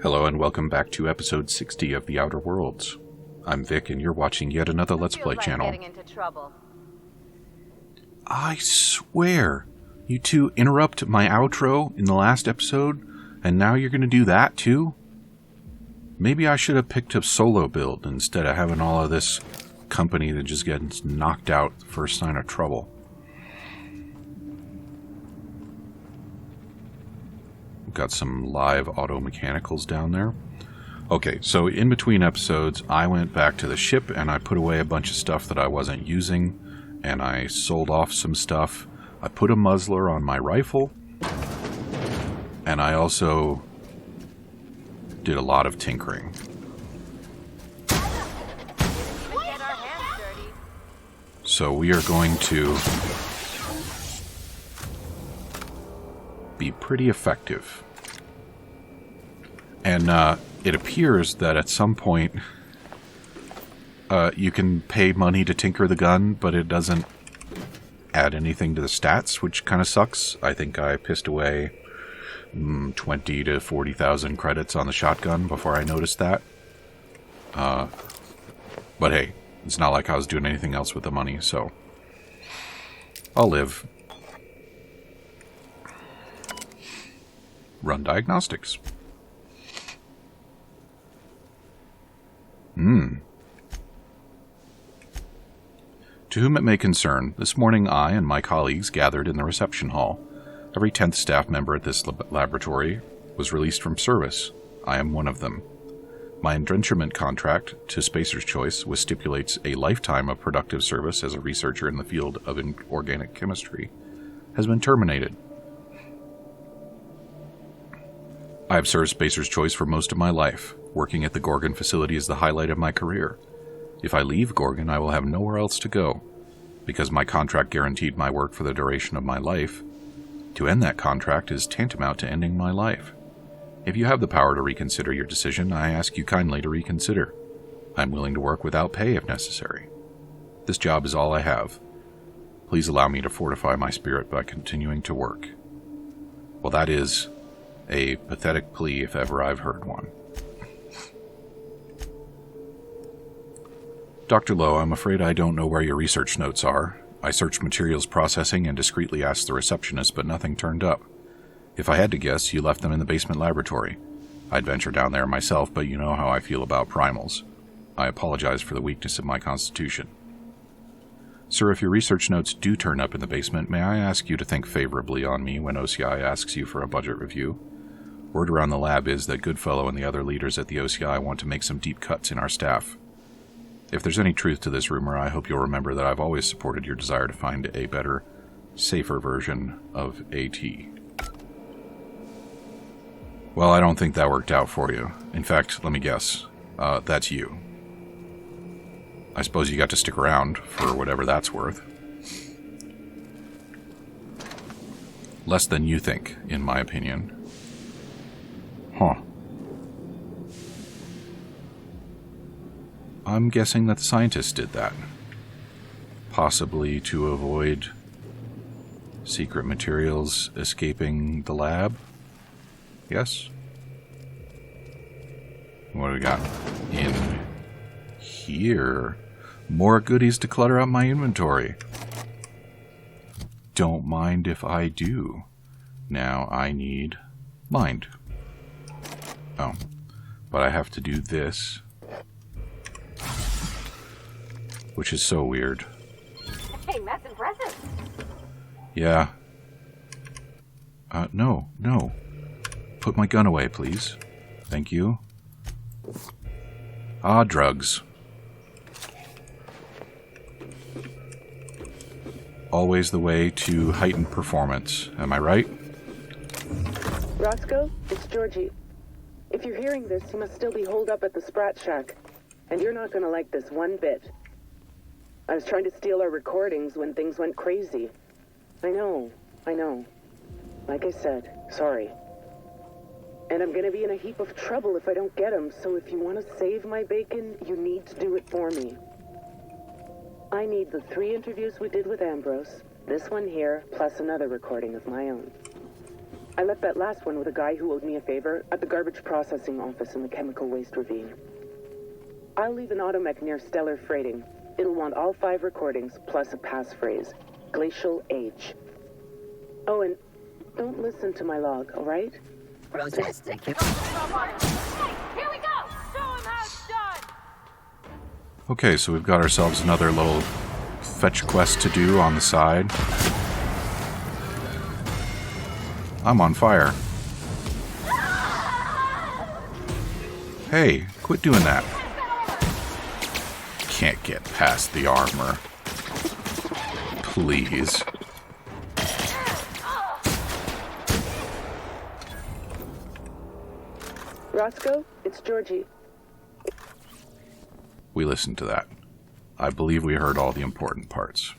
Hello and welcome back to episode 60 of The Outer Worlds. I'm Vic and you're watching yet another Let's Play channel. Getting into trouble. I swear, you two interrupt my outro in the last episode, and now you're going to do that too? Maybe I should have picked a solo build instead of having all of this company that just gets knocked out the first sign of trouble. Got some live auto mechanicals down there. Okay, so in between episodes, I went back to the ship and I put away a bunch of stuff that I wasn't using, and I sold off some stuff. I put a muzzler on my rifle, and I also did a lot of tinkering. So we are going to be pretty effective. And it appears that at some point you can pay money to tinker the gun, but it doesn't add anything to the stats, which kind of sucks. I think I pissed away 20 to 40,000 credits on the shotgun before I noticed that. But hey, it's not like I was doing anything else with the money, so I'll live. Run diagnostics. To whom it may concern, this morning I and my colleagues gathered in the reception hall. Every 10th staff member at this laboratory was released from service. I am one of them. My entrenchment contract to Spacer's Choice, which stipulates a lifetime of productive service as a researcher in the field of organic chemistry, has been terminated. I have served Spacer's Choice for most of my life. Working at the Gorgon facility is the highlight of my career. If I leave Gorgon, I will have nowhere else to go. Because my contract guaranteed my work for the duration of my life, to end that contract is tantamount to ending my life. If you have the power to reconsider your decision, I ask you kindly to reconsider. I am willing to work without pay if necessary. This job is all I have. Please allow me to fortify my spirit by continuing to work. Well, that is a pathetic plea if ever I've heard one. Dr. Lowe, I'm afraid I don't know where your research notes are. I searched materials processing and discreetly asked the receptionist, but nothing turned up. If I had to guess, you left them in the basement laboratory. I'd venture down there myself, but you know how I feel about primals. I apologize for the weakness of my constitution. Sir, if your research notes do turn up in the basement, may I ask you to think favorably on me when OCI asks you for a budget review? Word around the lab is that Goodfellow and the other leaders at the OCI want to make some deep cuts in our staff. If there's any truth to this rumor, I hope you'll remember that I've always supported your desire to find a better, safer version of AT. Well, I don't think that worked out for you. In fact, let me guess. That's you. I suppose you got to stick around for whatever that's worth. Less than you think, in my opinion. Huh. I'm guessing that the scientists did that. Possibly to avoid secret materials escaping the lab? Yes? What do we got in here? More goodies to clutter up my inventory. Don't mind if I do. Now I need mind. Oh, but I have to do this. Which is so weird. Hey, that's impressive. Yeah. No. Put my gun away, please. Thank you. Ah, drugs. Always the way to heighten performance. Am I right? Roscoe, it's Georgie. If you're hearing this, you must still be holed up at the Sprat Shack. And you're not gonna like this one bit. I was trying to steal our recordings when things went crazy. I know. Like I said, sorry. And I'm gonna be in a heap of trouble if I don't get them, so if you want to save my bacon, you need to do it for me. I need the 3 interviews we did with Ambrose, this one here, plus another recording of my own. I left that last one with a guy who owed me a favor at the garbage processing office in the chemical waste ravine. I'll leave an automech near Stellar Freighting. It'll want all 5 recordings, plus a passphrase. Glacial Age. Oh, and don't listen to my log, all right? Protesting. Hey, here we go! Show him how it's done! Okay, so we've got ourselves another little fetch quest to do on the side. I'm on fire. Hey, quit doing that. Can't get past the armor. Please. Roscoe, it's Georgie. We listened to that. I believe we heard all the important parts.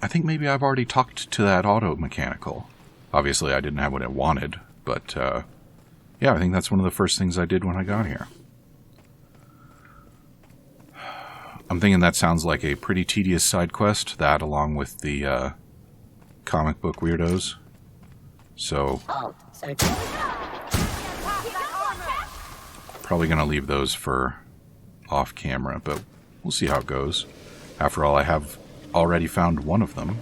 I think maybe I've already talked to that auto mechanical. Obviously, I didn't have what it wanted, but yeah, I think that's one of the first things I did when I got here. I'm thinking that sounds like a pretty tedious side quest, that along with the comic book weirdos. So, probably going to leave those for off camera, but we'll see how it goes. After all, I have already found one of them.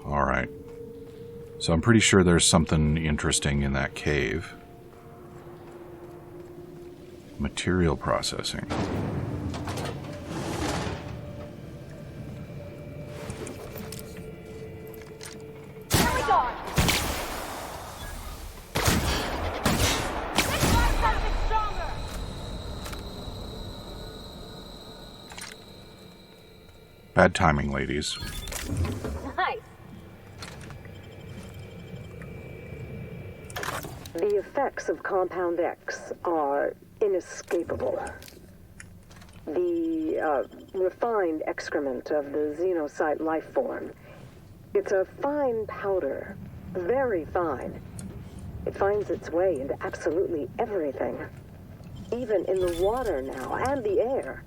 Alright. So I'm pretty sure there's something interesting in that cave. Material processing. Here we go! This line's gotta be stronger! Bad timing, ladies. Nice! The effects of Compound X are inescapable. The refined excrement of the xenocyte life form. It's a fine powder, very fine. It finds its way into absolutely everything. Even in the water now, and the air.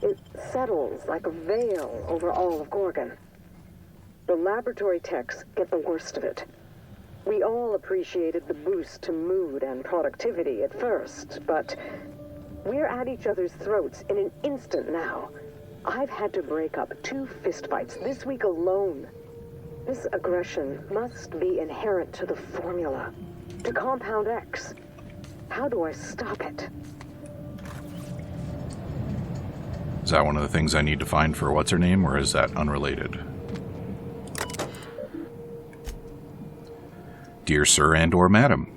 It settles like a veil over all of Gorgon. The laboratory techs get the worst of it. We all appreciated the boost to mood and productivity at first, but we're at each other's throats in an instant now. I've had to break up 2 fistfights this week alone. This aggression must be inherent to the formula, to Compound X. How do I stop it? Is that one of the things I need to find for what's-her-name, or is that unrelated? Dear Sir and/or Madam,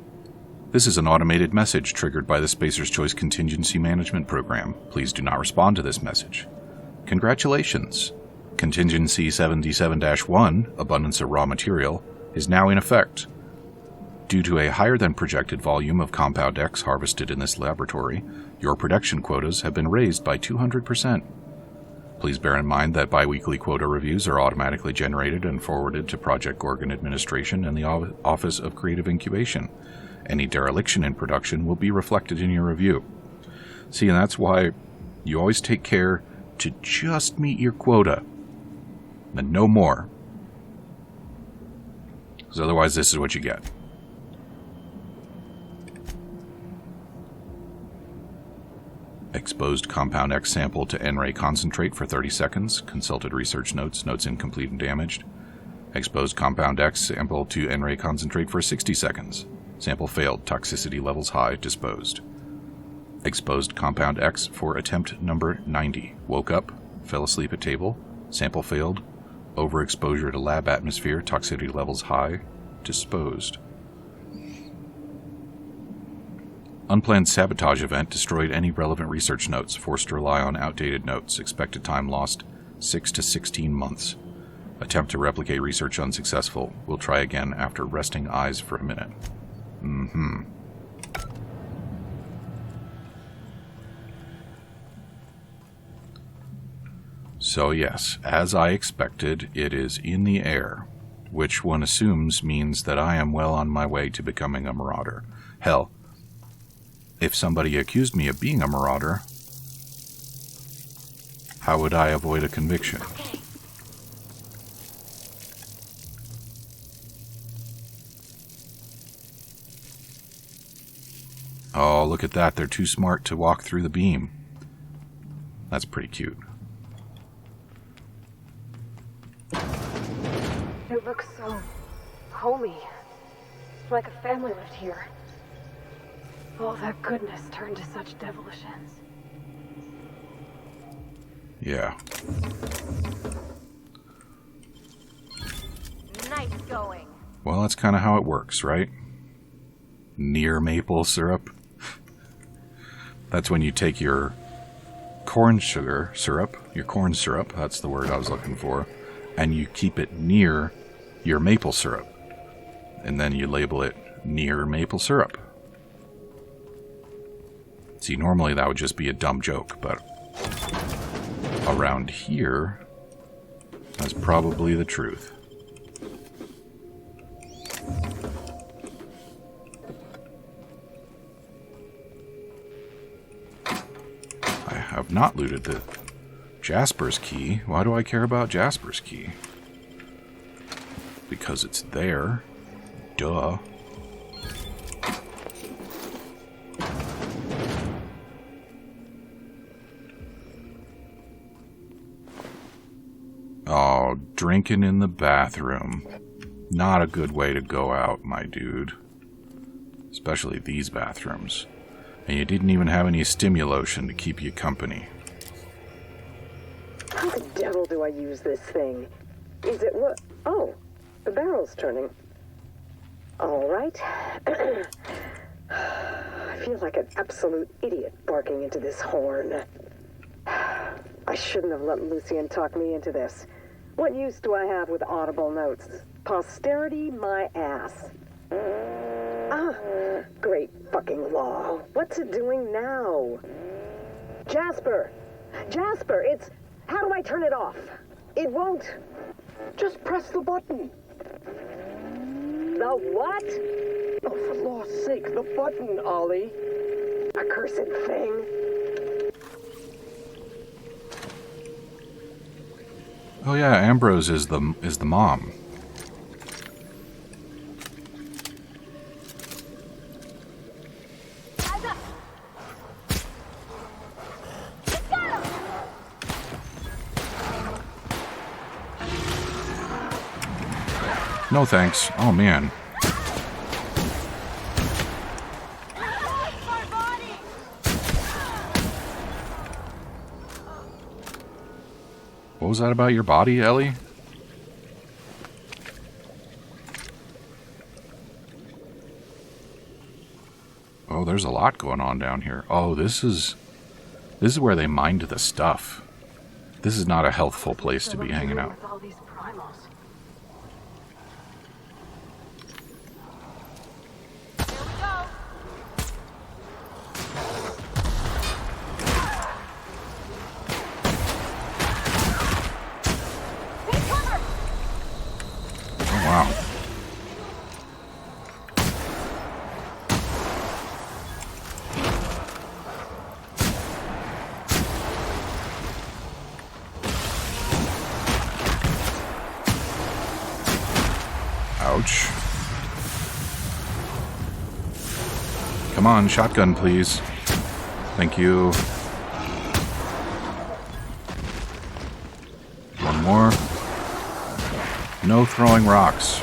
this is an automated message triggered by the Spacer's Choice Contingency Management Program. Please do not respond to this message. Congratulations! Contingency 77-1, Abundance of Raw Material, is now in effect. Due to a higher than projected volume of Compound X harvested in this laboratory, your production quotas have been raised by 200%. Please bear in mind that biweekly quota reviews are automatically generated and forwarded to Project Gorgon Administration and the Office of Creative Incubation. Any dereliction in production will be reflected in your review. See, and that's why you always take care to just meet your quota, and no more. Because otherwise this is what you get. Exposed Compound X sample to N-ray concentrate for 30 seconds. Consulted research notes. Notes incomplete and damaged. Exposed Compound X sample to N-ray concentrate for 60 seconds. Sample failed. Toxicity levels high. Disposed. Exposed Compound X for attempt number 90. Woke up. Fell asleep at table. Sample failed. Overexposure to lab atmosphere. Toxicity levels high. Disposed. Unplanned sabotage event destroyed any relevant research notes, forced to rely on outdated notes. Expected time lost 6 to 16 months. Attempt to replicate research unsuccessful. We'll try again after resting eyes for a minute. So yes, as I expected, it is in the air, which one assumes means that I am well on my way to becoming a marauder. Hell, if somebody accused me of being a marauder, How would I avoid a conviction? Okay. Oh, look at that. They're too smart to walk through the beam. That's pretty cute. It looks so homey. Like a family lived here. All that goodness turned to such devilish ends. Yeah. Nice going. Well, that's kind of how it works, right? Near maple syrup. That's when you take your corn syrup, that's the word I was looking for, and you keep it near your maple syrup. And then you label it near maple syrup. See, normally that would just be a dumb joke, but around here, that's probably the truth. I have not looted the Jasper's key. Why do I care about Jasper's key? Because it's there. Duh. Oh, drinking in the bathroom. Not a good way to go out, my dude. Especially these bathrooms. And you didn't even have any stimulotion to keep you company. How the devil do I use this thing? Is it what? Oh, the barrel's turning. All right. I feel like an absolute idiot barking into this horn. I shouldn't have let Lucien talk me into this. What use do I have with audible notes? Posterity my ass. Ah, great fucking law. What's it doing now? Jasper! Jasper, it's... How do I turn it off? It won't. Just press the button. The what? Oh, for law's sake, the button, Ollie. Accursed thing. Oh yeah, Ambrose is the mom. Eyes up. Just got him. No thanks. Oh man. My body. What was that about your body, Ellie? Oh, there's a lot going on down here. Oh, this is where they mined the stuff. This is not a healthful place to be hanging out. With all these primals. Here we go. Take cover. Oh wow. Ouch. Come on, shotgun, please. Thank you. One more. No throwing rocks.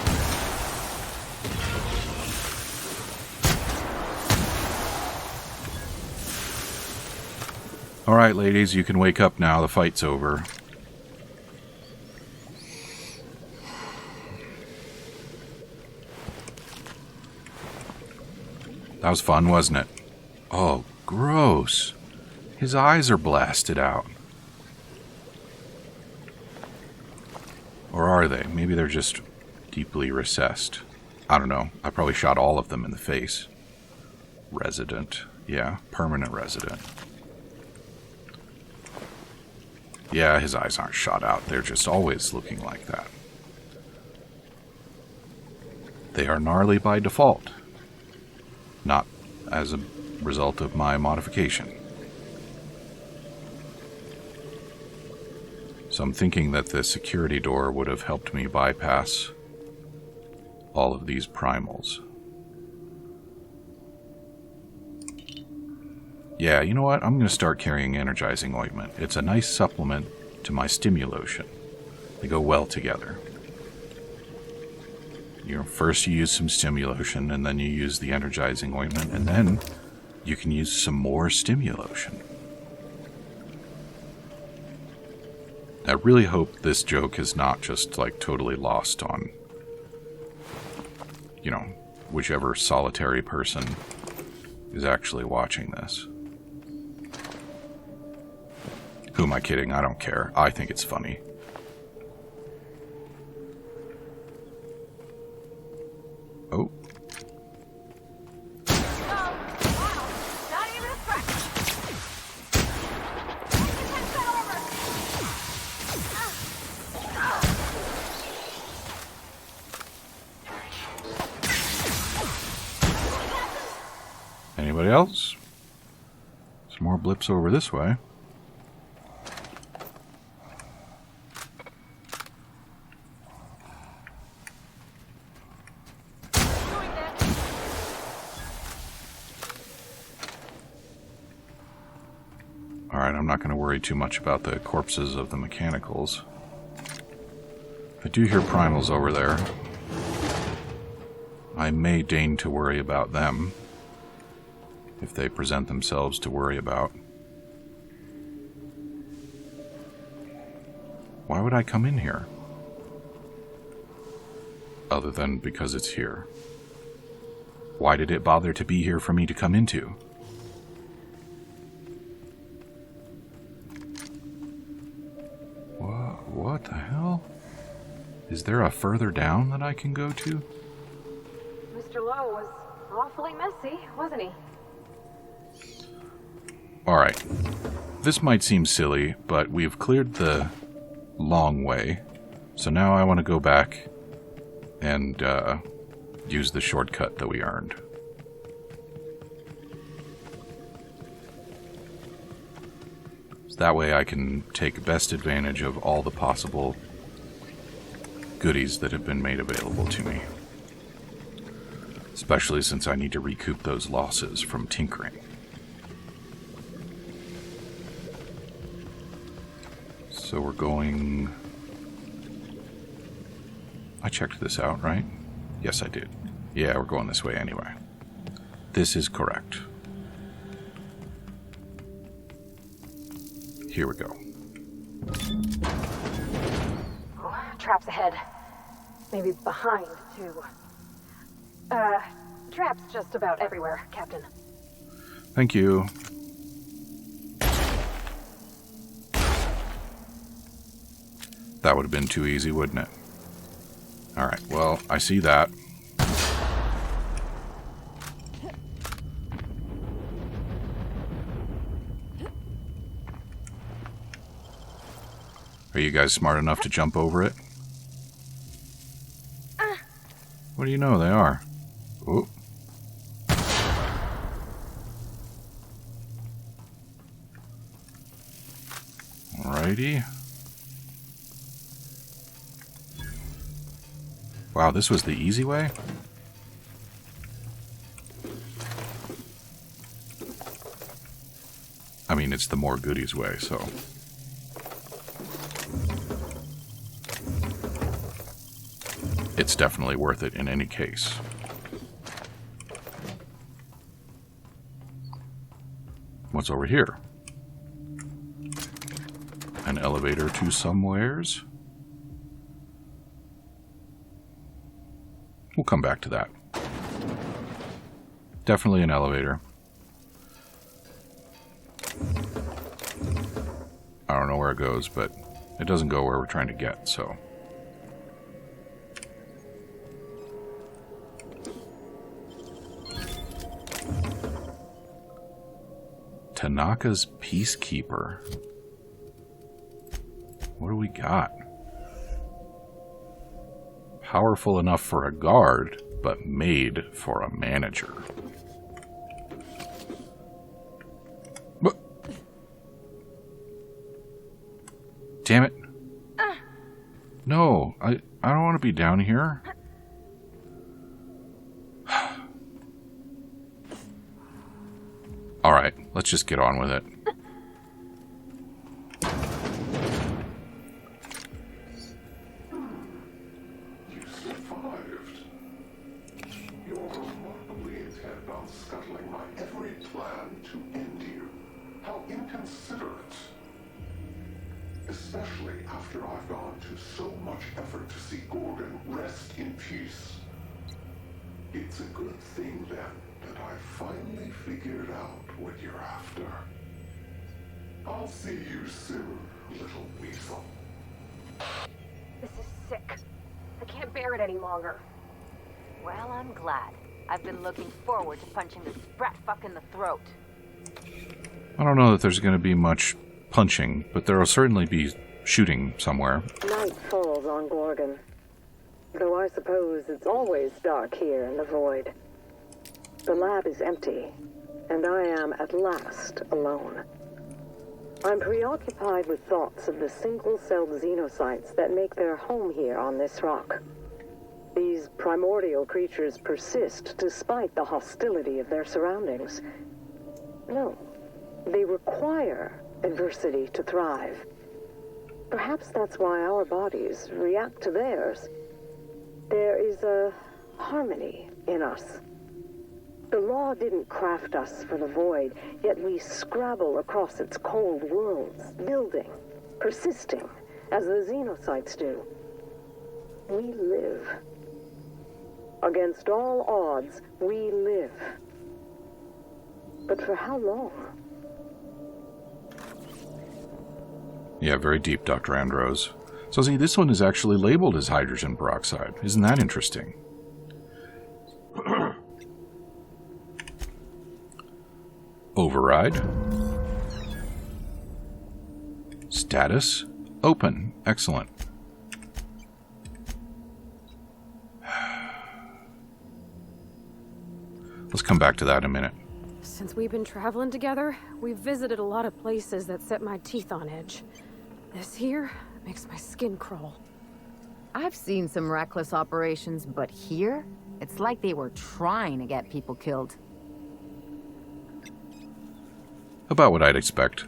All right, ladies, you can wake up now. The fight's over. That was fun, wasn't it? Oh, gross. His eyes are blasted out. Or are they? Maybe they're just deeply recessed. I don't know. I probably shot all of them in the face. Resident. Yeah, permanent resident. Yeah, his eyes aren't shot out. They're just always looking like that. They are gnarly by default. Not as a result of my modification. So I'm thinking that the security door would have helped me bypass all of these primals. Yeah, you know what? I'm going to start carrying energizing ointment. It's a nice supplement to my stimulotion. They go well together. First you use some stimulation, and then you use the energizing ointment, and then you can use some more stimulation. I really hope this joke is not just, like, totally lost on, whichever solitary person is actually watching this. Who am I kidding? I don't care. I think it's funny. Oh. Anybody else? Some more blips over this way. Alright, I'm not going to worry too much about the corpses of the mechanicals. I do hear primals over there. I may deign to worry about them, if they present themselves to worry about. Why would I come in here? Other than because it's here. Why did it bother to be here for me to come into? What the hell? Is there a further down that I can go to? Mr. Lowe was awfully messy, wasn't he? Alright. This might seem silly, but we've cleared the long way. So now I want to go back and use the shortcut that we earned. That way I can take best advantage of all the possible goodies that have been made available to me. Especially since I need to recoup those losses from tinkering. So we're going... I checked this out, right? Yes, I did. Yeah, we're going this way anyway. This is correct. Here we go. Traps ahead. Maybe behind, too. Traps just about everywhere, Captain. Thank you. That would have been too easy, wouldn't it? Alright, well, I see that. Are you guys smart enough to jump over it? What do you know, they are. Ooh. Alrighty. Wow, this was the easy way? I mean, it's the more goodies way, so... It's definitely worth it in any case. What's over here? An elevator to somewheres? We'll come back to that. Definitely an elevator. I don't know where it goes, but it doesn't go where we're trying to get, so... Tanaka's Peacekeeper. What do we got? Powerful enough for a guard, but made for a manager. What? Damn it. No, I don't want to be down here. Alright, let's just get on with it. You survived. You're remarkably intent on scuttling my every plan to end you. How inconsiderate. Especially after I've gone to so much effort to see Gorgon rest in peace. It's a good thing, then, that I finally figured out what you're after. I'll see you soon, little weasel. This is sick. I can't bear it any longer. Well, I'm glad. I've been looking forward to punching this brat fuck in the throat. I don't know that there's going to be much punching, but there will certainly be shooting somewhere. Night falls on Gorgon. Though I suppose it's always dark here in the void. The lab is empty, and I am at last alone. I'm preoccupied with thoughts of the single-celled xenocytes that make their home here on this rock. These primordial creatures persist despite the hostility of their surroundings. No, they require adversity to thrive. Perhaps that's why our bodies react to theirs. There is a harmony in us. The law didn't craft us for the void, yet we scrabble across its cold worlds, building, persisting, as the xenocytes do. We live. Against all odds, we live. But for how long? Yeah, very deep, Dr. Andros. So see, this one is actually labeled as hydrogen peroxide. Isn't that interesting? Override. Status. Open. Excellent. Let's come back to that in a minute. Since we've been traveling together, we've visited a lot of places that set my teeth on edge. This here makes my skin crawl. I've seen some reckless operations, but here, it's like they were trying to get people killed. About what I'd expect.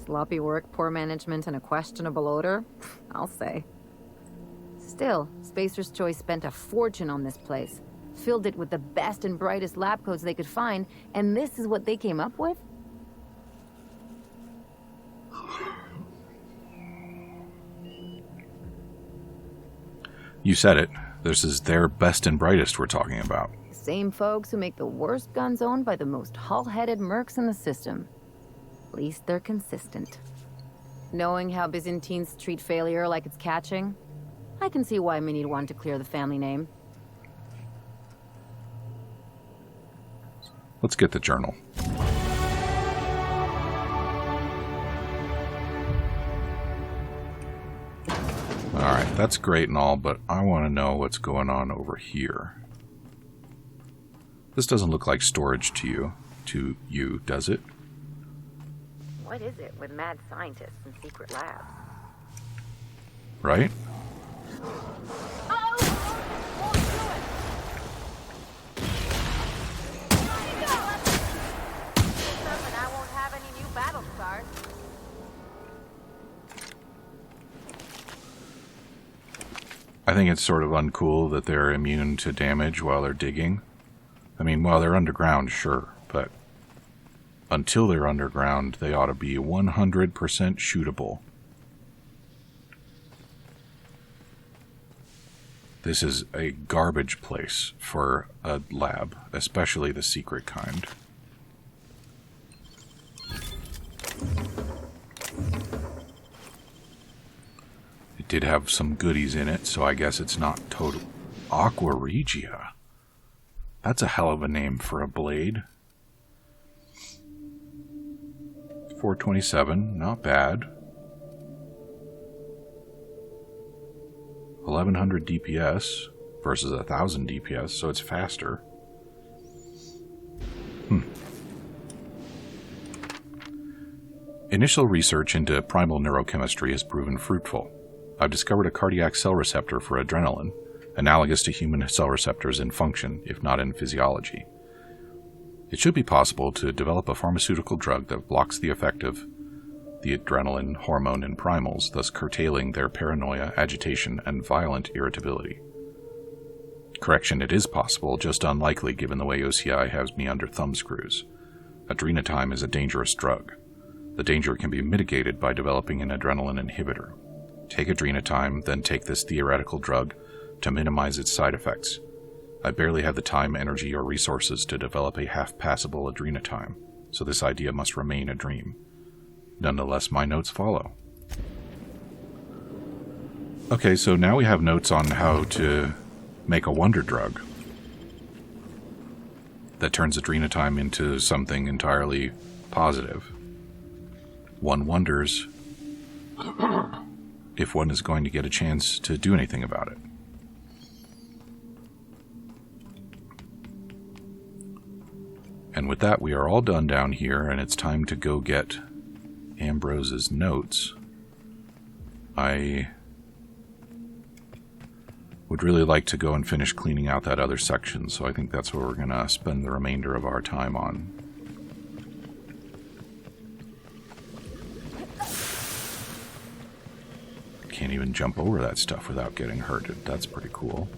Sloppy work, poor management, and a questionable odor? I'll say. Still, Spacer's Choice spent a fortune on this place. Filled it with the best and brightest lab coats they could find, and this is what they came up with? You said it. This is their best and brightest we're talking about. Same folks who make the worst guns owned by the most hull-headed mercs in the system. At least they're consistent. Knowing how Byzantines treat failure like it's catching, I can see why Minnie'd want to clear the family name. Let's get the journal. Alright, that's great and all, but I want to know what's going on over here. This doesn't look like storage to you, does it? What is it with mad scientists and secret labs? Right? I think it's sort of uncool that they're immune to damage while they're digging. I mean, while they're underground, sure, but until they're underground, they ought to be 100% shootable. This is a garbage place for a lab, especially the secret kind. It did have some goodies in it, so I guess it's not total. Aqua Regia. That's a hell of a name for a blade. 427, not bad. 1100 DPS versus 1000 DPS, so it's faster. Initial research into primal neurochemistry has proven fruitful. I've discovered a cardiac cell receptor for adrenaline, analogous to human cell receptors in function, if not in physiology. It should be possible to develop a pharmaceutical drug that blocks the effect of the adrenaline hormone in primals, thus curtailing their paranoia, agitation, and violent irritability. Correction, it is possible, just unlikely given the way OCI has me under thumbscrews. Adrenatime is a dangerous drug. The danger can be mitigated by developing an adrenaline inhibitor. Take adrenatime, then take this theoretical drug to minimize its side effects. I barely have the time, energy, or resources to develop a half-passable adrenatime, so this idea must remain a dream. Nonetheless, my notes follow. Okay, so now we have notes on how to make a wonder drug that turns adrenatime into something entirely positive. One wonders if one is going to get a chance to do anything about it. And with that, we are all done down here, and it's time to go get Ambrose's notes. I would really like to go and finish cleaning out that other section, so I think that's where we're going to spend the remainder of our time on. Can't even jump over that stuff without getting hurted. That's pretty cool.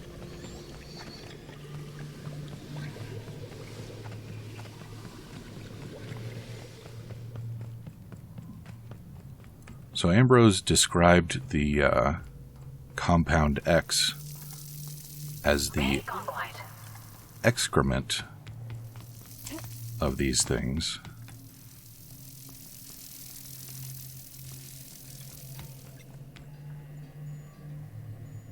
So Ambrose described the compound X as the excrement of these things.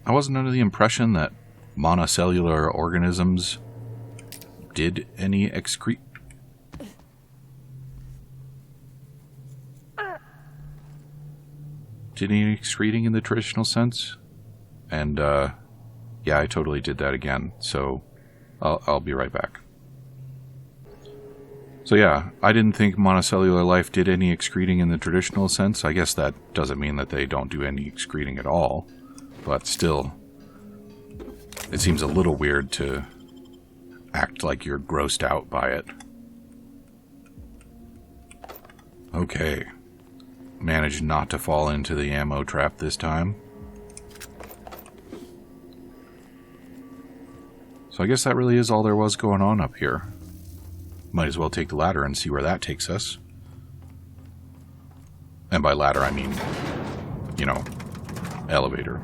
I wasn't under the impression that monocellular organisms did any excreting in the traditional sense. And, yeah, I totally did that again, so I'll be right back. So yeah, I didn't think monocellular life did any excreting in the traditional sense. I guess that doesn't mean that they don't do any excreting at all, but still, it seems a little weird to act like you're grossed out by it. Okay. Managed not to fall into the ammo trap this time. So I guess that really is all there was going on up here. Might as well take the ladder and see where that takes us. And by ladder, I mean, you know, elevator.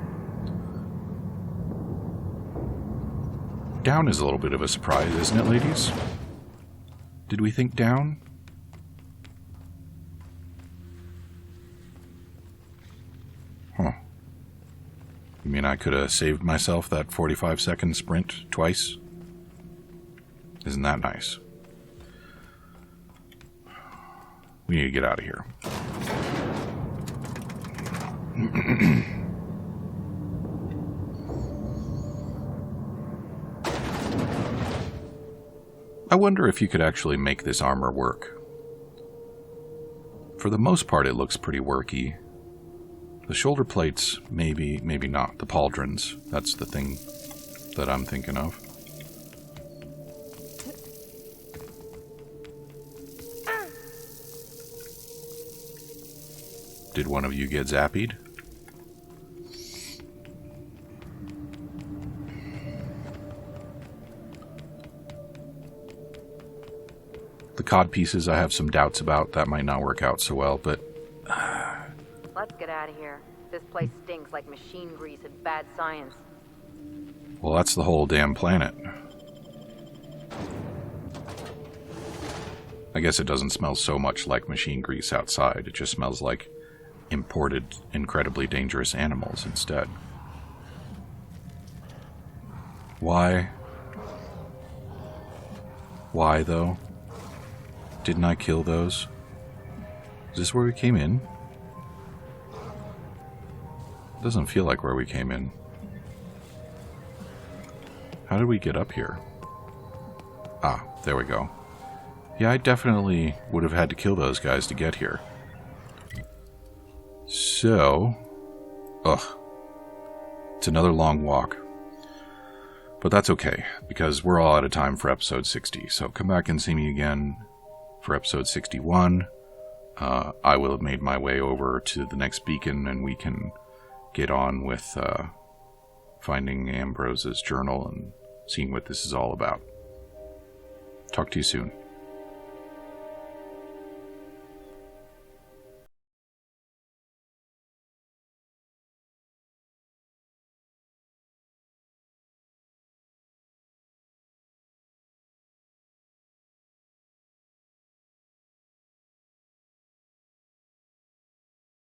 Down is a little bit of a surprise, isn't it, ladies? Did we think down? Huh. You mean I could have saved myself that 45-second sprint twice? Isn't that nice? We need to get out of here. I wonder if you could actually make this armor work. For the most part, it looks pretty worky. The shoulder plates, maybe not. The pauldrons, that's the thing that I'm thinking of. Did one of you get zappied? The cod pieces I have some doubts about. That might not work out so well, but... Let's get out of here. This place stinks like machine grease and bad science. Well, that's the whole damn planet. I guess it doesn't smell so much like machine grease outside. It just smells like imported, incredibly dangerous animals instead. Why? Why, though? Didn't I kill those? Is this where we came in? Doesn't feel like where we came in. How did we get up here? Ah, there we go. Yeah, I definitely would have had to kill those guys to get here. So... Ugh, It's another long walk. But that's okay, because we're all out of time for episode 60. So come back and see me again for episode 61. I will have made my way over to the next beacon, and we can get on with finding Ambrose's journal and seeing what this is all about. Talk to you soon.